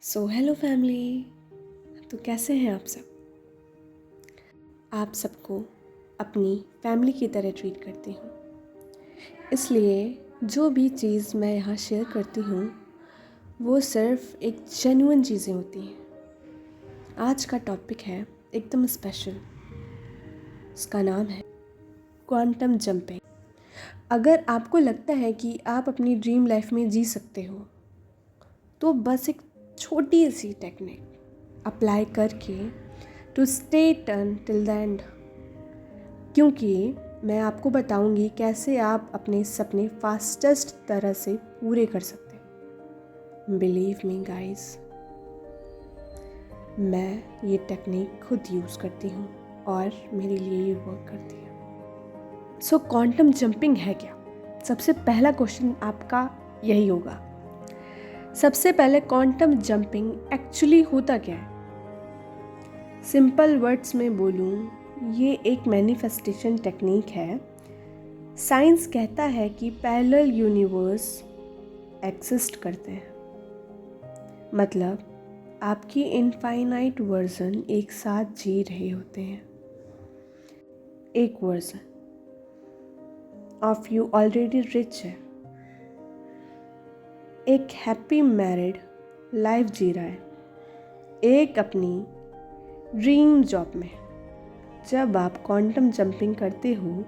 So hello family. तो कैसे हैं आप सब? आप सबको अपनी फैमिली की तरह ट्रीट करती हूँ, इसलिए जो भी चीज़ मैं यहाँ शेयर करती हूँ वो सिर्फ एक जेन्युइन चीज़ें होती हैं। आज का टॉपिक है एकदम स्पेशल। इसका नाम है क्वांटम जंपिंग। अगर आपको लगता है कि आप अपनी ड्रीम लाइफ में जी सकते हो तो बस एक छोटी सी टेक्निक अप्लाई करके टू स्टे टर्न टिल द एंड, क्योंकि मैं आपको बताऊंगी कैसे आप अपने सपने फास्टेस्ट तरह से पूरे कर सकते हैं। बिलीव मी गाइस, मैं ये टेक्निक खुद यूज़ करती हूँ और मेरे लिए ये वर्क करती है। सो क्वांटम जंपिंग है क्या? सबसे पहला क्वेश्चन आपका यही होगा। सबसे पहले क्वांटम जंपिंग एक्चुअली होता क्या है? सिंपल वर्ड्स में बोलूँ, ये एक मैनिफेस्टेशन टेक्निक है। साइंस कहता है कि पैरेलल यूनिवर्स एग्जिस्ट करते हैं, मतलब आपकी इनफाइनाइट वर्जन एक साथ जी रहे होते हैं। एक version of you already rich है, एक हैप्पी मैरिड लाइफ जी रहा है, एक अपनी ड्रीम जॉब में। जब आप क्वांटम जंपिंग करते हो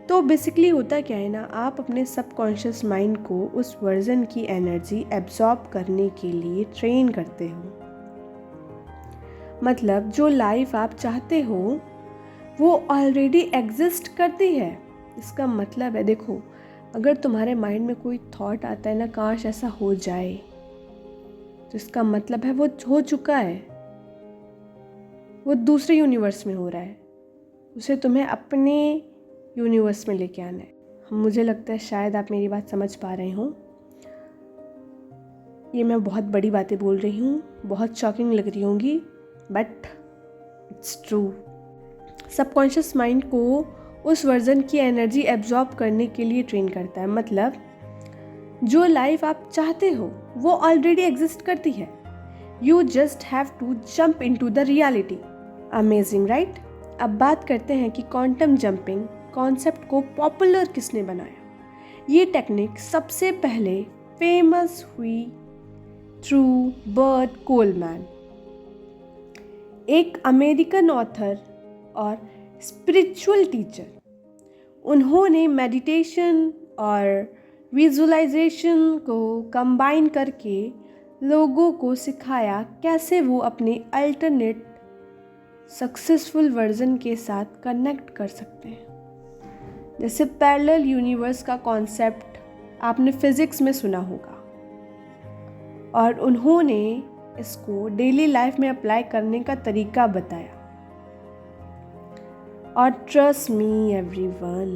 तो बेसिकली होता क्या है ना, आप अपने सबकॉन्शियस माइंड को उस वर्जन की एनर्जी एब्जॉर्ब करने के लिए ट्रेन करते हो। मतलब जो लाइफ आप चाहते हो वो ऑलरेडी एग्जिस्ट करती है। इसका मतलब है, देखो, अगर तुम्हारे माइंड में कोई थॉट आता है ना, काश ऐसा हो जाए, तो इसका मतलब है वो हो चुका है, वो दूसरे यूनिवर्स में हो रहा है, उसे तुम्हें अपने यूनिवर्स में लेके आना है। मुझे लगता है शायद आप मेरी बात समझ पा रहे हो। ये मैं बहुत बड़ी बातें बोल रही हूँ, बहुत शॉकिंग लग रही होंगी, but it's true. Subconscious mind को उस वर्जन की एनर्जी एब्जॉर्ब करने के लिए ट्रेन करता है। मतलब जो लाइफ आप चाहते हो वो ऑलरेडी एग्जिस्ट करती है, you just have to jump into the reality. Amazing right? अब बात करते हैं कि क्वांटम जंपिंग कॉन्सेप्ट को पॉपुलर किसने बनाया। ये टेक्निक सबसे पहले फेमस हुई थ्रू बर्ट कोलमैन, एक अमेरिकन ऑथर और स्पिरिचुअल टीचर। उन्होंने मेडिटेशन और विजुअलाइजेशन को कंबाइन करके लोगों को सिखाया कैसे वो अपने अल्टरनेट सक्सेसफुल वर्जन के साथ कनेक्ट कर सकते हैं। जैसे पैरेलल यूनिवर्स का कॉन्सेप्ट आपने फिजिक्स में सुना होगा, और उन्होंने इसको डेली लाइफ में अप्लाई करने का तरीका बताया। और trust me everyone,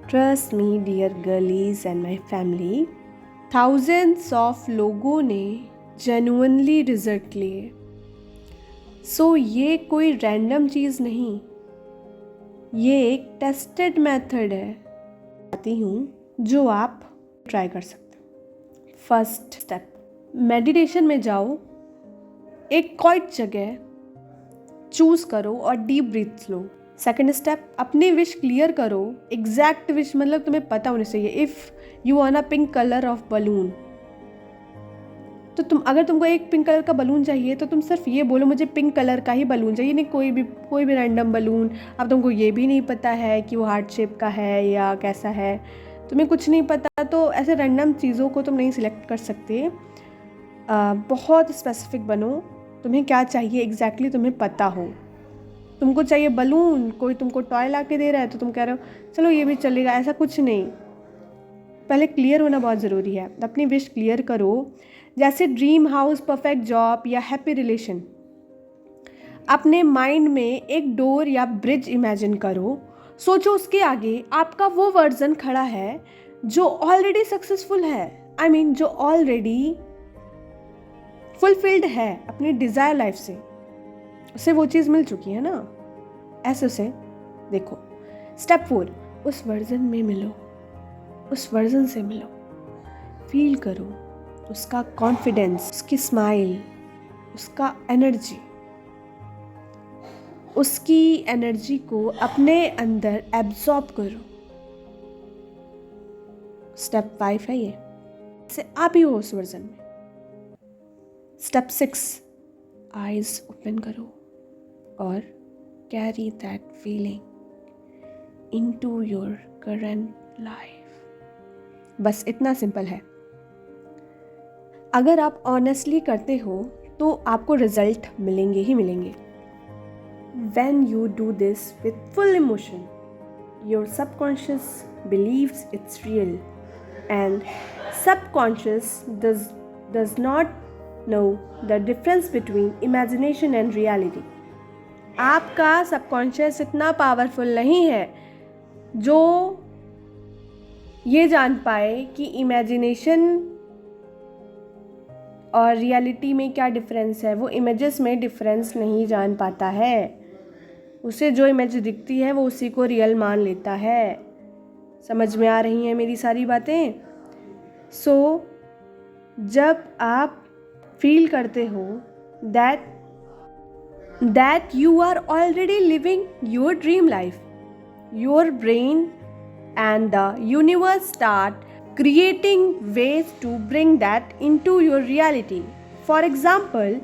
trust me dear girlies and my family, thousands of लोगों ने जेन्युइनली रिजल्ट लिए। सो ये कोई रैंडम चीज़ नहीं, ये एक टेस्टेड मेथड है, बताती हूँ, जो आप ट्राई कर सकते हो। फर्स्ट स्टेप, मेडिटेशन में जाओ, एक क्वाइट जगह चूज करो और डीप ब्रीथ लो। सेकंड स्टेप, अपनी विश क्लियर करो। एग्जैक्ट विश, मतलब तुम्हें पता होनी चाहिए। If you want a pink colour of balloon, तो अगर तुमको एक पिंक कलर का बलून चाहिए तो तुम सिर्फ ये बोलो, मुझे पिंक कलर का ही बलून चाहिए, नहीं कोई भी रैंडम बलून। अब तुमको ये भी नहीं पता है कि वो हार्ट शेप का है या कैसा है, तुम्हें कुछ नहीं पता, तो ऐसे रैंडम चीज़ों को तुम नहीं सिलेक्ट कर सकते। बहुत स्पेसिफिक बनो, तुम्हें क्या चाहिए एग्जैक्टली तुम्हें पता हो। तुमको चाहिए बलून, कोई तुमको टॉय ला के दे रहा है तो तुम कह रहे हो चलो ये भी चलेगा, ऐसा कुछ नहीं। पहले क्लियर होना बहुत ज़रूरी है। अपनी विश क्लियर करो, जैसे ड्रीम हाउस, परफेक्ट जॉब या हैप्पी रिलेशन। अपने माइंड में एक डोर या ब्रिज इमेजिन करो। सोचो उसके आगे आपका वो वर्जन खड़ा है जो ऑलरेडी सक्सेसफुल है, आई मीन जो ऑलरेडी फुलफिल्ड है अपनी डिज़ायर लाइफ से, उसे वो चीज़ मिल चुकी है ना। ऐसे उसे देखो। स्टेप 4, उस वर्जन में मिलो, उस वर्जन से मिलो, फील करो उसका कॉन्फिडेंस, उसकी स्माइल, उसका एनर्जी, उसकी एनर्जी को अपने अंदर एब्जॉर्ब करो। स्टेप 5 है ये, से आप ही हो उस वर्जन में। स्टेप 6, आईज ओपन करो और carry that feeling into your current life. बस इतना सिंपल है। अगर आप ऑनेस्टली करते हो तो आपको रिजल्ट मिलेंगे ही मिलेंगे। When you do this with full emotion, your subconscious believes it's real, and subconscious does not know the difference between imagination and reality. आपका सबकॉन्शियस इतना पावरफुल नहीं है जो ये जान पाए कि इमेजिनेशन और रियलिटी में क्या डिफरेंस है। वो इमेजेस में डिफरेंस नहीं जान पाता है। उसे जो इमेज दिखती है वो उसी को रियल मान लेता है। समझ में आ रही हैं मेरी सारी बातें? जब आप फील करते हो that you are already living your dream life, your brain and the universe start creating ways to bring that into your reality. For example,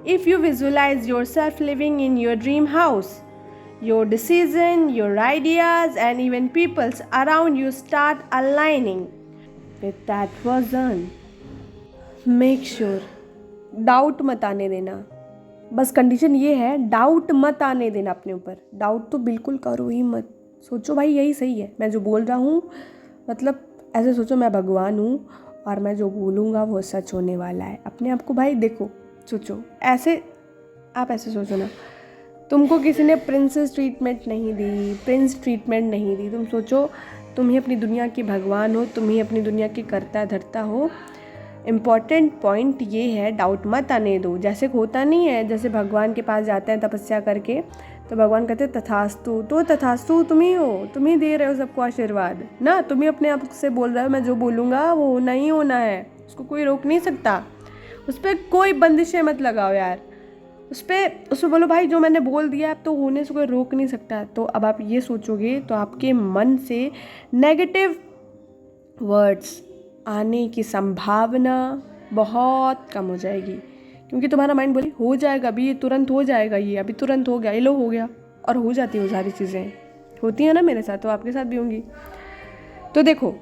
if you visualize yourself living in your dream house, your decision, your ideas and even peoples around you start aligning with that vision. Make sure doubt मत आने देना। बस condition ये है, doubt मत आने देना अपने ऊपर। डाउट तो बिल्कुल करो ही मत। सोचो भाई यही सही है, मैं जो बोल रहा हूँ, मतलब ऐसे सोचो मैं भगवान हूँ और मैं जो बोलूँगा वो सच होने वाला है। अपने आप को भाई देखो, सोचो ऐसे, आप ऐसे सोचो ना, तुमको किसी ने प्रिंसेस ट्रीटमेंट नहीं दी, प्रिंस ट्रीटमेंट नहीं दी। तुम सोचो तुम ही अपनी दुनिया के भगवान हो, तुम ही अपनी दुनिया के करता धरता हो। इम्पॉर्टेंट पॉइंट ये है, डाउट मत आने दो। जैसे होता नहीं है, जैसे भगवान के पास जाते हैं तपस्या करके तो भगवान कहते हैं तथास्तु, तो तथास्तु तुम ही हो, तुम ही दे रहे हो सबको आशीर्वाद ना। तुम ही अपने आप से बोल रहे हो मैं जो बोलूँगा वो होना ही होना है, उसको कोई रोक नहीं सकता। उस पर कोई बंदिशें मत लगाओ यार। उसमें बोलो भाई जो मैंने बोल दिया अब तो होने से कोई रोक नहीं सकता। तो अब आप ये सोचोगे तो आपके मन से नेगेटिव वर्ड्स आने की संभावना बहुत कम हो जाएगी, क्योंकि तुम्हारा माइंड बोले हो जाएगा अभी, ये तुरंत हो जाएगा, ये अभी तुरंत हो गया, ये लो हो गया। और हो जाती है वो सारी चीज़ें, होती हैं ना मेरे साथ, तो आपके साथ भी होंगी। तो देखो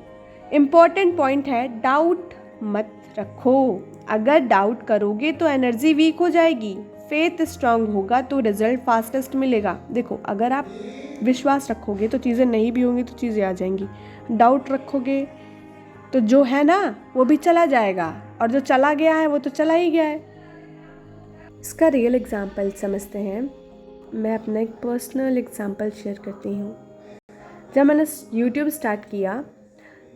इम्पॉर्टेंट पॉइंट है, डाउट मत रखो। अगर डाउट करोगे तो एनर्जी वीक हो जाएगी, फेथ स्ट्रांग होगा तो रिजल्ट फास्टेस्ट मिलेगा। देखो अगर आप विश्वास रखोगे तो चीज़ें नहीं भी होंगी तो चीज़ें आ जाएंगी। डाउट रखोगे तो जो है ना वो भी चला जाएगा, और जो चला गया है वो तो चला ही गया है। इसका रियल एग्जाम्पल समझते हैं। मैं अपना एक पर्सनल एग्जाम्पल शेयर करती हूँ। जब मैंने YouTube स्टार्ट किया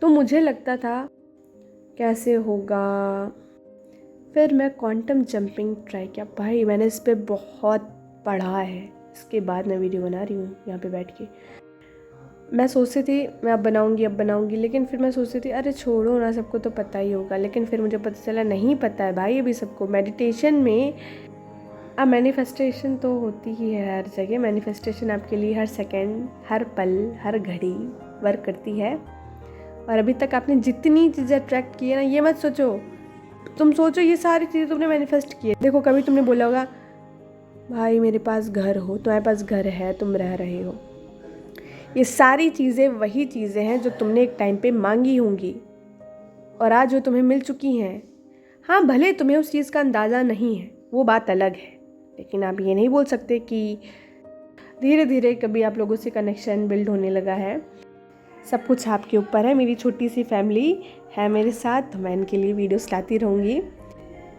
तो मुझे लगता था कैसे होगा। फिर मैं क्वांटम जंपिंग ट्राई किया। भाई मैंने इस पर बहुत पढ़ा है, इसके बाद मैं वीडियो बना रही हूँ यहाँ पे बैठ के। मैं सोचती थी मैं अब बनाऊँगी, लेकिन फिर मैं सोचती थी अरे छोड़ो ना, सबको तो पता ही होगा। लेकिन फिर मुझे पता चला नहीं पता है भाई अभी सबको। मेडिटेशन में अब मैनिफेस्टेशन तो होती ही है हर जगह। मैनिफेस्टेशन आपके लिए हर सेकंड, हर पल, हर घड़ी वर्क करती है। और अभी तक आपने जितनी चीज़ें अट्रैक्ट की है ना, ये मत सोचो, तुम सोचो ये सारी चीज़ें तुमने मैनिफेस्ट की है। देखो कभी तुमने बोला होगा भाई मेरे पास घर हो, तुम्हारे पास घर है, तुम रह रहे हो। ये सारी चीज़ें वही चीज़ें हैं जो तुमने एक टाइम पे मांगी होंगी और आज जो तुम्हें मिल चुकी हैं। हाँ भले तुम्हें उस चीज़ का अंदाज़ा नहीं है, वो बात अलग है, लेकिन आप ये नहीं बोल सकते कि धीरे धीरे कभी आप लोगों से कनेक्शन बिल्ड होने लगा है। सब कुछ आपके ऊपर है। मेरी छोटी सी फैमिली है मेरे साथ, तो मैं इनके लिए वीडियोस लाती रहूँगी।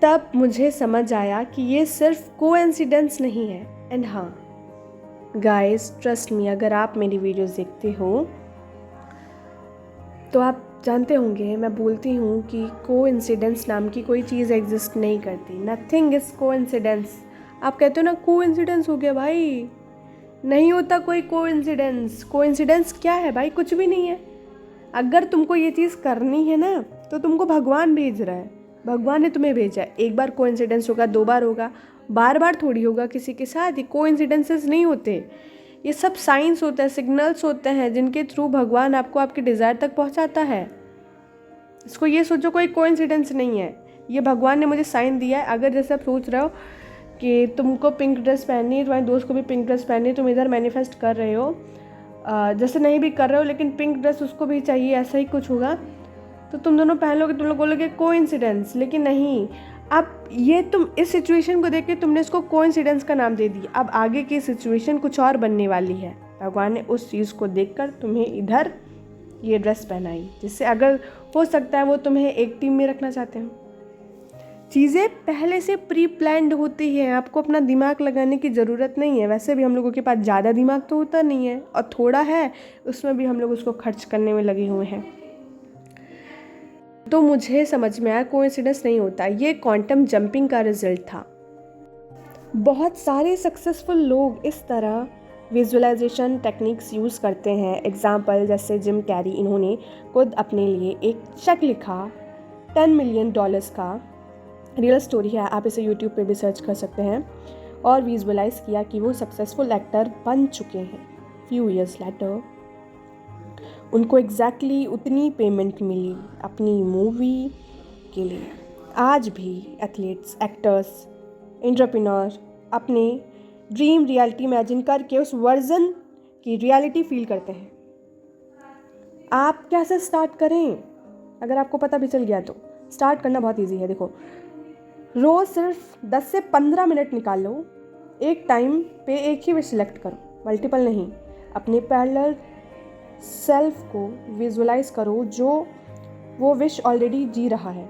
तब मुझे समझ आया कि ये सिर्फ कोइंसिडेंस नहीं है। एंड हाँ गाइस ट्रस्ट मी, अगर आप मेरी वीडियोस देखते हो तो आप जानते होंगे मैं बोलती हूँ कि कोइंसिडेंस नाम की कोई चीज़ एग्जिस्ट नहीं करती। Nothing is coincidence. आप कहते हो ना कोइंसिडेंस हो गया, भाई नहीं होता कोई कोइंसिडेंस। कोइंसिडेंस क्या है भाई? कुछ भी नहीं है। अगर तुमको ये चीज़ करनी है ना तो तुमको भगवान भेज रहा है। भगवान ने तुम्हें भेजा है। एक बार कोइंसिडेंस होगा, 2 बार होगा, बार बार थोड़ी होगा किसी के साथ। ये कोइंसिडेंसेस नहीं होते, ये सब साइंस होते हैं, सिग्नल्स होते हैं जिनके थ्रू भगवान आपको आपके डिज़ायर तक पहुंचाता है। इसको ये सोचो कोई कोइंसिडेंस नहीं है, ये भगवान ने मुझे साइन दिया है। अगर जैसे आप सोच रहे हो कि तुमको पिंक ड्रेस पहननी है, तुम्हारे दोस्त को भी पिंक ड्रेस पहननी है, तुम इधर मैनिफेस्ट कर रहे हो, जैसे नहीं भी कर रहे हो लेकिन पिंक ड्रेस उसको भी चाहिए, ऐसा ही कुछ होगा, तो तुम दोनों पहन लोगे, तुम लोग बोलोगे कोइंसिडेंस। लेकिन नहीं, अब ये तुम इस सिचुएशन को देख के तुमने इसको कोइंसिडेंस का नाम दे दिया। अब आगे की सिचुएशन कुछ और बनने वाली है। भगवान ने उस चीज़ को देखकर तुम्हें इधर ये ड्रेस पहनाई, जिससे अगर हो सकता है वो तुम्हें एक टीम में रखना चाहते हो। चीज़ें पहले से प्री प्लान्ड होती हैं, आपको अपना दिमाग लगाने की ज़रूरत नहीं है। वैसे भी हम लोगों के पास ज़्यादा दिमाग तो होता नहीं है, और थोड़ा है उसमें भी हम लोग उसको खर्च करने में लगे हुए हैं। तो मुझे समझ में आया कोइंसिडेंस नहीं होता, ये क्वांटम जंपिंग का रिजल्ट था। बहुत सारे सक्सेसफुल लोग इस तरह विजुअलाइजेशन टेक्निक्स यूज़ करते हैं। एग्जाम्पल जैसे जिम कैरी, इन्होंने खुद अपने लिए एक चेक लिखा $10 मिलियन का, रियल स्टोरी है, आप इसे यूट्यूब पे भी सर्च कर सकते हैं, और विजुअलाइज किया कि वो सक्सेसफुल एक्टर बन चुके हैं। फ्यू ईयर्स लेटर उनको एग्जैक्टली उतनी पेमेंट मिली अपनी मूवी के लिए। आज भी एथलीट्स, एक्टर्स, एंटरप्रेन्योर अपने ड्रीम रियलिटी इमेजिन करके उस वर्जन की रियलिटी फील करते हैं। आप कैसे स्टार्ट करें? अगर आपको पता भी चल गया तो स्टार्ट करना बहुत इजी है। देखो, रोज़ सिर्फ 10 से 15 मिनट निकाल लो, एक टाइम पे एक ही विश सिलेक्ट करो, मल्टीपल नहीं। अपने पैरेलल सेल्फ को विजुअलाइज करो जो वो विश ऑलरेडी जी रहा है।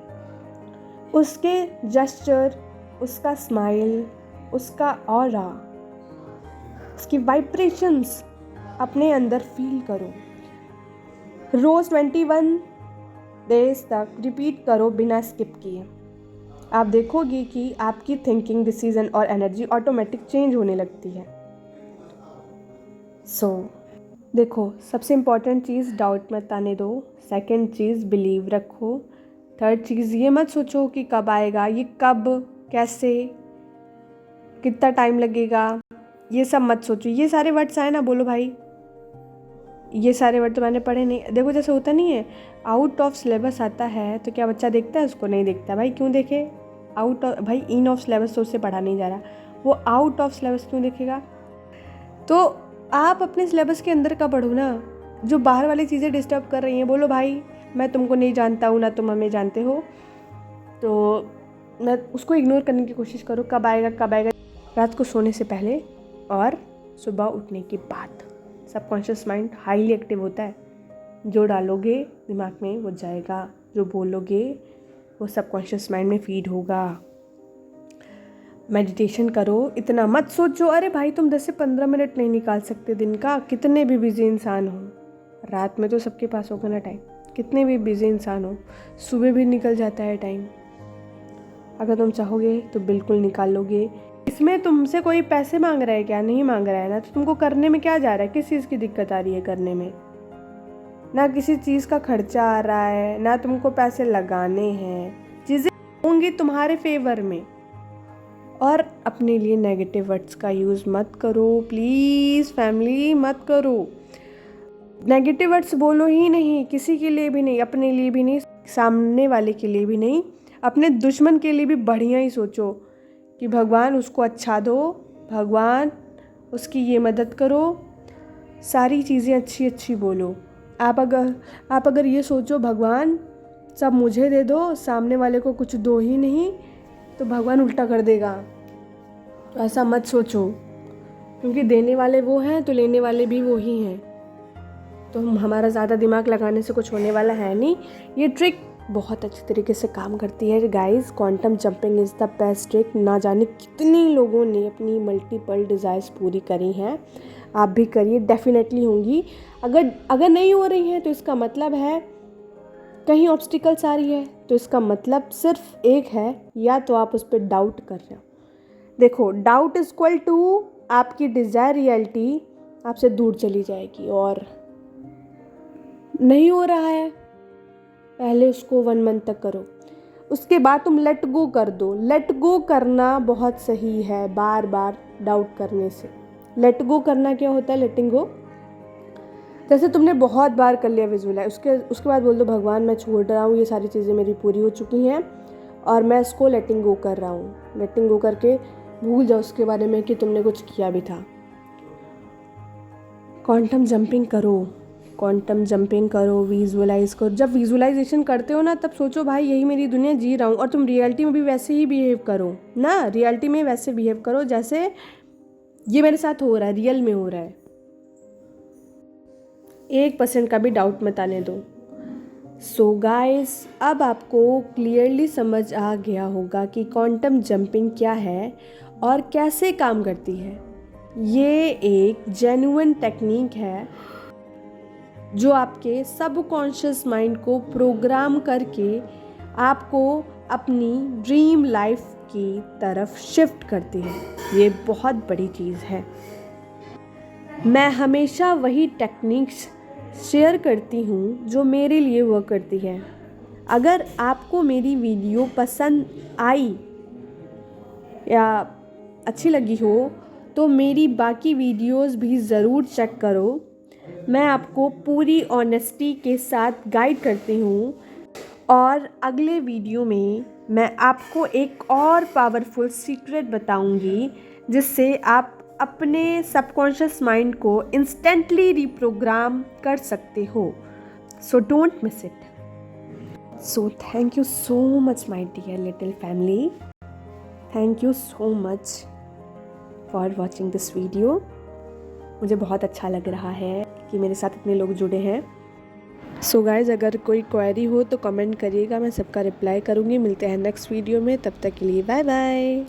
उसके जेस्चर, उसका स्माइल, उसका ऑरा, उसकी वाइब्रेशंस अपने अंदर फील करो। रोज़ 21 डेज तक रिपीट करो बिना स्किप किए। आप देखोगे कि आपकी थिंकिंग, डिसीजन और एनर्जी ऑटोमेटिक चेंज होने लगती है। देखो, सबसे इम्पॉर्टेंट चीज़ डाउट मत आने दो। सेकंड चीज़ बिलीव रखो। थर्ड चीज़ ये मत सोचो कि कब आएगा, ये कब, कैसे, कितना टाइम लगेगा, ये सब मत सोचो। ये सारे वर्ड्स आए ना, बोलो भाई ये सारे वर्ड तो मैंने पढ़े नहीं। देखो, जैसे होता नहीं है, आउट ऑफ सिलेबस आता है तो क्या बच्चा देखता है उसको? नहीं देखता भाई। क्यों देखे? आउट ऑफ, भाई इन ऑफ सिलेबस तो उससे पढ़ा नहीं जा रहा, वो आउट ऑफ सिलेबस क्यों देखेगा? तो आप अपने सिलेबस के अंदर का पढ़ो ना। जो बाहर वाली चीज़ें डिस्टर्ब कर रही हैं, बोलो भाई मैं तुमको नहीं जानता हूँ, ना तुम हमें जानते हो, तो मैं उसको इग्नोर करने की कोशिश करो। कब आएगा, कब आएगा, रात को सोने से पहले और सुबह उठने के बाद। सबकॉन्शियस माइंड हाईली एक्टिव होता है। जो डालोगे दिमाग में वो जाएगा, जो बोलोगे वो सबकॉन्शियस माइंड में फीड होगा। मेडिटेशन करो, इतना मत सोचो अरे भाई तुम 10 से 15 मिनट नहीं निकाल सकते दिन का। कितने भी बिजी इंसान हो, रात में तो सबके पास होगा ना टाइम। कितने भी बिजी इंसान हो, सुबह भी निकल जाता है टाइम। अगर तुम चाहोगे तो बिल्कुल निकाल लोगे। इसमें तुमसे कोई पैसे मांग रहा है क्या? नहीं मांग रहा है ना, तो तुमको करने में क्या जा रहा है? किस चीज़ की दिक्कत आ रही है करने में? ना किसी चीज़ का खर्चा आ रहा है, ना तुमको पैसे लगाने हैं। चीज़ें होंगी तुम्हारे फेवर में। और अपने लिए नेगेटिव वर्ड्स का यूज़ मत करो प्लीज़ फैमिली, मत करो। नेगेटिव वर्ड्स बोलो ही नहीं, किसी के लिए भी नहीं, अपने लिए भी नहीं, सामने वाले के लिए भी नहीं, अपने दुश्मन के लिए भी बढ़िया ही सोचो कि भगवान उसको अच्छा दो, भगवान उसकी ये मदद करो। सारी चीज़ें अच्छी अच्छी बोलो। आप अगर ये सोचो भगवान सब मुझे दे दो, सामने वाले को कुछ दो ही नहीं, तो भगवान उल्टा कर देगा। तो ऐसा मत सोचो, क्योंकि देने वाले वो हैं तो लेने वाले भी वो ही हैं। तो हमारा ज़्यादा दिमाग लगाने से कुछ होने वाला है नहीं। ये ट्रिक बहुत अच्छी तरीके से काम करती है guys. Quantum jumping is the best trick. ना जाने कितने लोगों ने अपनी मल्टीपल डिज़ायर्स पूरी करी हैं। आप भी करिए, डेफिनेटली होंगी। अगर नहीं हो रही हैं तो इसका मतलब है कहीं ऑब्स्टिकल्स आ रही है, तो इसका मतलब सिर्फ एक है, या तो आप उस पर डाउट कर रहे हो। देखो, डाउट इज इक्वल टू आपकी डिज़ायर रियलिटी आपसे दूर चली जाएगी। और नहीं हो रहा है, पहले उसको 1 मंथ तक करो। उसके बाद तुम लेट गो कर दो। लेट गो करना बहुत सही है बार बार डाउट करने से। लेट गो करना क्या होता है? लेटिंग गो, जैसे तुमने बहुत बार कर लिया विजुअलाइज, उसके बाद बोल दो भगवान मैं छोड़ रहा हूँ, ये सारी चीज़ें मेरी पूरी हो चुकी हैं और मैं इसको लेटिंग गो कर रहा हूँ। लेटिंग गो करके भूल जाओ उसके बारे में कि तुमने कुछ किया भी था। क्वांटम जंपिंग करो, क्वांटम जंपिंग करो, विजुअलाइज करो। जब विजुअलाइजेशन करते हो ना तब सोचो भाई यही मेरी दुनिया जी रहा हूँ, और तुम रियलिटी में भी वैसे ही बिहेव करो ना। रियलिटी में वैसे बिहेव करो जैसे ये मेरे साथ हो रहा है, रियल में हो रहा है। 1% का भी डाउट मत आने दो। सो गाइस, अब आपको क्लियरली समझ आ गया होगा कि क्वांटम जंपिंग क्या है और कैसे काम करती है। ये एक जेन्युइन टेक्निक है जो आपके सबकॉन्शियस माइंड को प्रोग्राम करके आपको अपनी ड्रीम लाइफ की तरफ शिफ्ट करती है। ये बहुत बड़ी चीज़ है। मैं हमेशा वही टेक्निक्स शेयर करती हूँ जो मेरे लिए वर्क करती है। अगर आपको मेरी वीडियो पसंद आई या अच्छी लगी हो तो मेरी बाकी वीडियोस भी ज़रूर चेक करो। मैं आपको पूरी ऑनेस्टी के साथ गाइड करती हूँ और अगले वीडियो में मैं आपको एक और पावरफुल सीक्रेट बताऊँगी जिससे आप अपने सबकॉन्शियस माइंड को इंस्टेंटली रिप्रोग्राम कर सकते हो। So don't miss it. So thank you so much my dear little family. Thank you so much for watching this video. मुझे बहुत अच्छा लग रहा है कि मेरे साथ इतने लोग जुड़े हैं। सो गाइज़, अगर कोई क्वेरी हो तो कमेंट करिएगा, मैं सबका रिप्लाई करूँगी। मिलते हैं नेक्स्ट वीडियो में, तब तक के लिए बाय बाय।